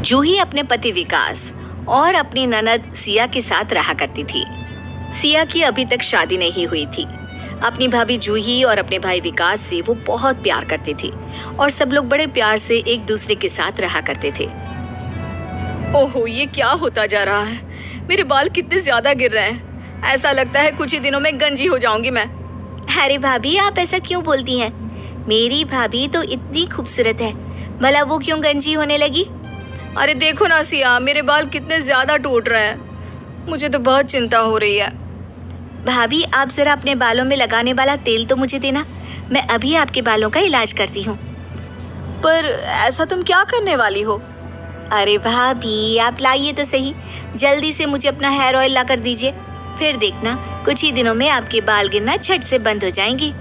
जूही अपने पति विकास और अपनी ननद सिया के साथ रहा करती थी। सिया की अभी तक शादी नहीं हुई थी। अपनी भाभी जूही और अपने भाई विकास से वो बहुत प्यार करती थी और सब लोग बड़े प्यार से एक दूसरे के साथ रहा करते थे। ओहो, ये क्या होता जा रहा है? मेरे बाल कितने ज्यादा गिर रहे हैं। ऐसा लगता है कुछ ही दिनों में गंजी हो जाऊंगी मैं। अरे भाभी, आप ऐसा क्यों बोलती हैं? मेरी भाभी तो इतनी खूबसूरत है, भला वो क्यों गंजी होने लगी? अरे देखो ना सिया, मेरे बाल कितने ज्यादा टूट रहे हैं। मुझे तो बहुत चिंता हो रही है। भाभी, आप जरा अपने बालों में लगाने वाला तेल तो मुझे देना, मैं अभी आपके बालों का इलाज करती हूँ। पर ऐसा तुम क्या करने वाली हो? अरे भाभी, आप लाइए तो सही, जल्दी से मुझे अपना हेयर ऑयल ला कर दीजिए, फिर देखना कुछ ही दिनों में आपके बाल गिरना झट से बंद हो जाएंगे।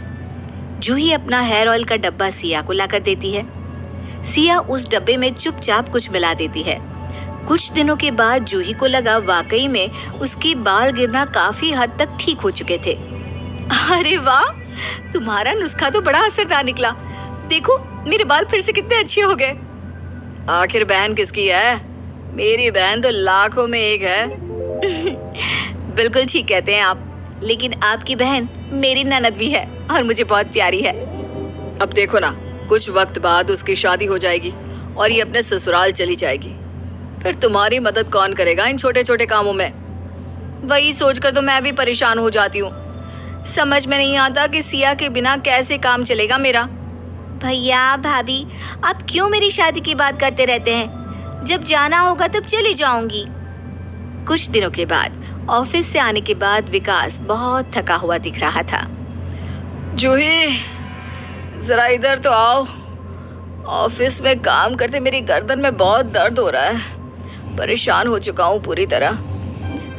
जूही अपना हेयर ऑयल का डब्बा सिया को ला कर देती है। सिया उस डब्बे में चुपचाप कुछ मिला देती है। कुछ दिनों के बाद जूही को लगा वाकई में उसके बाल गिरना काफी हद तक ठीक हो चुके थे। अरे वाह, तुम्हारा नुस्खा तो बड़ा असरदार निकला। देखो, मेरे बाल फिर से कितने अच्छे हो गए। आखिर बहन किसकी है? मेरी बहन तो लाखों में एक है। बिल्कुल ठीक कहते हैं आप, लेकिन आपकी बहन मेरी ननद भी है और मुझे बहुत प्यारी है। अब देखो ना, कुछ वक्त बाद उसकी शादी हो जाएगी और ये अपने ससुराल चली जाएगी। फिर तुम्हारी मदद कौन करेगा इन छोटे छोटे कामों में? वही सोचकर तो मैं भी परेशान हो जाती हूँ। समझ में नहीं आता कि सिया के बिना कैसे काम चलेगा मेरा। भैया भाभी, आप क्यों मेरी शादी की बात करते रहते हैं? जब जाना होगा तब चली जाऊंगी। कुछ दिनों के बाद ऑफिस से आने के बाद विकास बहुत थका हुआ दिख रहा था। जूही, जरा इधर तो आओ। ऑफिस में काम करते मेरी गर्दन में बहुत दर्द हो रहा है। परेशान हो चुका हूँ पूरी तरह।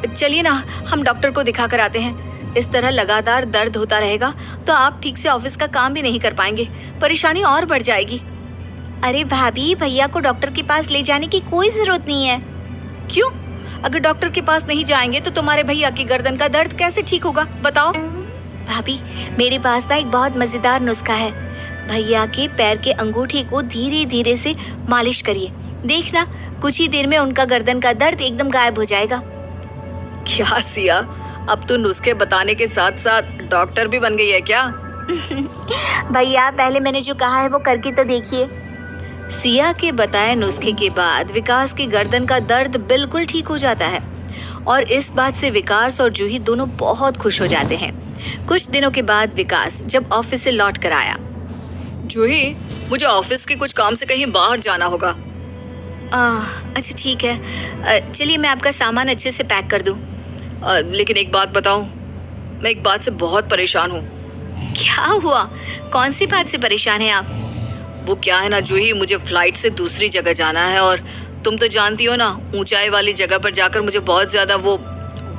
चलिए ना, हम डॉक्टर को दिखा कर आते हैं। इस तरह लगातार दर्द होता रहेगा तो आप ठीक से ऑफिस का काम भी नहीं कर पाएंगे, परेशानी और बढ़ जाएगी। अरे भाभी, भैया को डॉक्टर के पास ले जाने की कोई जरूरत नहीं है। क्यों? अगर डॉक्टर के पास नहीं जाएंगे तो तुम्हारे भैया की गर्दन का दर्द कैसे ठीक होगा, बताओ? भाभी, मेरे पास ना एक बहुत मजेदार नुस्खा है। भैया के पैर के अंगूठे को धीरे धीरे से मालिश करिए, देखना कुछ ही देर में उनका गर्दन का दर्द एकदम गायब हो जाएगा। क्या सिया, अब तो नुस्खे बताने के साथ साथ डॉक्टर भी बन गई है क्या? भैया, पहले मैंने जो कहा है वो करके तो देखिए। सिया के बताए नुस्खे के बाद विकास की गर्दन का दर्द बिल्कुल ठीक हो जाता है और इस बात से विकास और जूही दोनों बहुत खुश हो जाते हैं। कुछ दिनों के बाद विकास जब ऑफिस से लौट कर आया। जूही, मुझे ऑफिस के कुछ काम से कहीं बाहर जाना होगा। अच्छा ठीक है, चलिए मैं आपका सामान अच्छे से पैक कर दूं। लेकिन एक बात बताऊं, मैं एक बात से बहुत परेशान हूँ। क्या हुआ? कौन सी बात से परेशान हैं आप? वो क्या है ना जूही, मुझे फ्लाइट से दूसरी जगह जाना है और तुम तो जानती हो ना, ऊंचाई वाली जगह पर जाकर मुझे बहुत ज़्यादा वो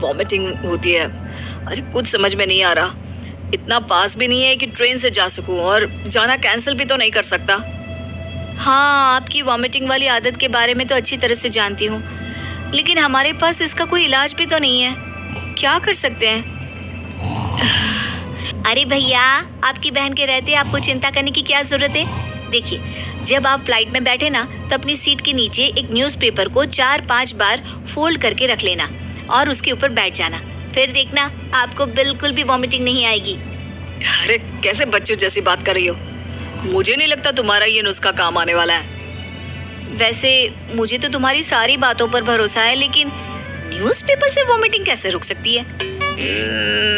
वॉमिटिंग होती है। अरे कुछ समझ में नहीं आ रहा, इतना पास भी नहीं है कि ट्रेन से जा सकूं और जाना कैंसिल भी तो नहीं कर सकता। हाँ, आपकी वॉमिटिंग वाली आदत के बारे में तो अच्छी तरह से जानती हूँ, लेकिन हमारे पास इसका कोई इलाज भी तो नहीं है। क्या कर सकते हैं? अरे भैया, आपकी बहन के रहते आपको चिंता करने की क्या ज़रूरत है? देखिए, जब आप फ्लाइट में बैठे ना तो अपनी सीट के नीचे एक न्यूज़पेपर को 4-5 बार फोल्ड करके रख लेना और उसके ऊपर बैठ जाना, फिर देखना आपको बिल्कुल भी वॉमिटिंग नहीं आएगी। अरे कैसे बच्चों जैसी बात कर रही हो? मुझे नहीं लगता तुम्हारा ये नुस्खा काम आने वाला है। वैसे मुझे तो तुम्हारी सारी बातों पर भरोसा है, लेकिन न्यूज़पेपर से वॉमिटिंग कैसे रुक सकती है?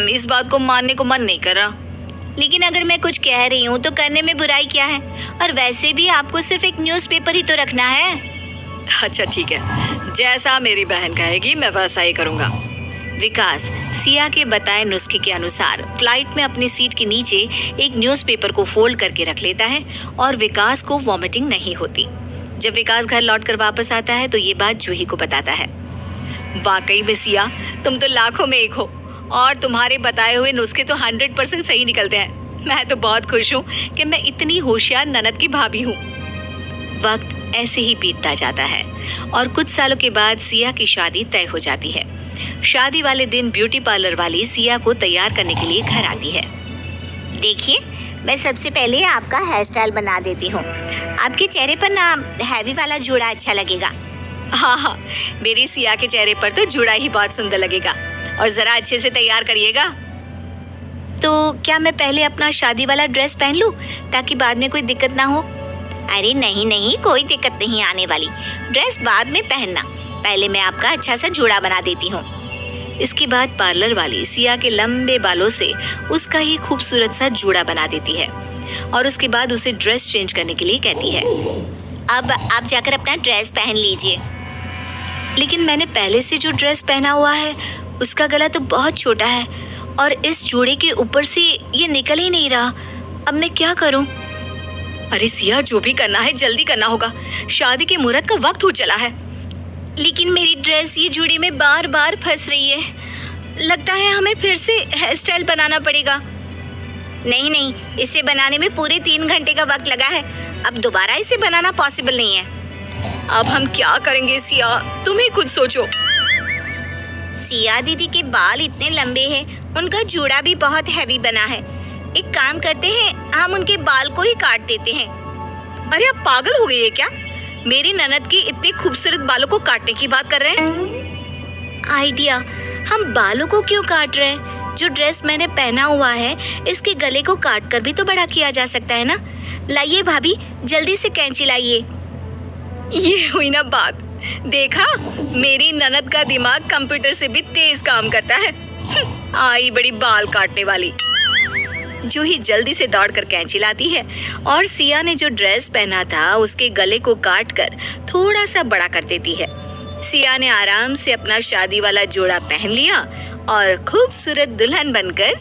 इस बात को मानने को मन नहीं कर रहा। लेकिन अगर मैं कुछ कह रही हूँ तो करने में बुराई क्या है? और वैसे भी आपको सिर्फ एक न्यूज़पेपर ही तो रखना है। अच्छा ठीक है, जैसा मेरी बहन कहेगी मैं वैसा ही करूँगा। विकास सिया के बताए नुस्खे के अनुसार फ्लाइट में अपनी सीट के नीचे एक न्यूज़पेपर को फोल्ड करके रख लेता है और विकास को वॉमिटिंग नहीं होती। जब विकास घर लौटकर वापस आता है तो ये बात जूही को बताता है। वाकई में सिया, तुम तो लाखों में एक हो और तुम्हारे बताए हुए नुस्खे तो 100% सही निकलते हैं। मैं तो बहुत खुश हूँ कि मैं इतनी होशियार ननद की भाभी हूँ। वक्त ऐसे ही बीतता जाता है और कुछ सालों के बाद सिया की शादी तय हो जाती है। शादी वाले दिन ब्यूटी पार्लर वाली सिया को तैयार करने के लिए घर आती है। देखिए, मैं सबसे पहले आपका हेयर स्टाइल बना देती हूँ। आपके चेहरे पर ना हैवी वाला जूड़ा अच्छा लगेगा। हाँ हाँ, मेरी सिया के चेहरे पर तो जूड़ा ही बहुत सुंदर लगेगा। और जरा अच्छे से तैयार करिएगा। तो क्या मैं पहले अपना शादी वाला ड्रेस पहन लूं ताकि बाद में कोई दिक्कत ना हो? अरे नहीं नहीं, कोई दिक्कत नहीं आने वाली। ड्रेस बाद में पहनना, पहले मैं आपका अच्छा सा जूड़ा बना देती हूँ। इसके बाद पार्लर वाली सिया के लंबे बालों से उसका ही खूबसूरत सा जूड़ा बना देती है और उसके बाद उसे ड्रेस चेंज करने के लिए कहती है। अब आप जाकर अपना ड्रेस पहन लीजिए। लेकिन मैंने पहले से जो ड्रेस पहना हुआ है उसका गला तो बहुत छोटा है और इस जूड़े के ऊपर से ये निकल ही नहीं रहा। अब मैं क्या करूं? अरे सिया, जो भी करना है जल्दी करना होगा, शादी के मुहूर्त का वक्त हो चला है। लेकिन मेरी ड्रेस ये जूड़े में बार बार फंस रही है। लगता है हमें फिर से हेयर स्टाइल बनाना पड़ेगा। नहीं नहीं, इसे बनाने में पूरे 3 घंटे का वक्त लगा है। अब दोबारा इसे बनाना पॉसिबल नहीं है। अब हम क्या करेंगे सिया, तुम ही खुद सोचो। सिया दीदी के बाल इतने लंबे हैं, उनका जूड़ा भी बहुत हैवी बना है। एक काम करते हैं, हम उनके बाल को ही काट देते हैं। अरे आप पागल हो गई है क्या? मेरी ननद के इतने खूबसूरत बालों को काटने की बात कर रहे हैं? आइडिया, हम बालों को क्यों काट रहे हैं? जो ड्रेस मैंने पहना हुआ है इसके गले को काट कर भी तो बड़ा किया जा सकता है ना। लाइए भाभी, जल्दी से कैंची लाइए। ये हुई ना बात। देखा, मेरी ननद का दिमाग कंप्यूटर से भी तेज काम करता है। आई बड़ी बाल काटने वाली। जूही जल्दी से दौड़कर कैंची लाती है और सिया ने जो ड्रेस पहना था उसके गले को काटकर थोड़ा सा बड़ा कर देती है। सिया ने आराम से अपना शादी वाला जोड़ा पहन लिया और खूबसूरत दुल्हन बनकर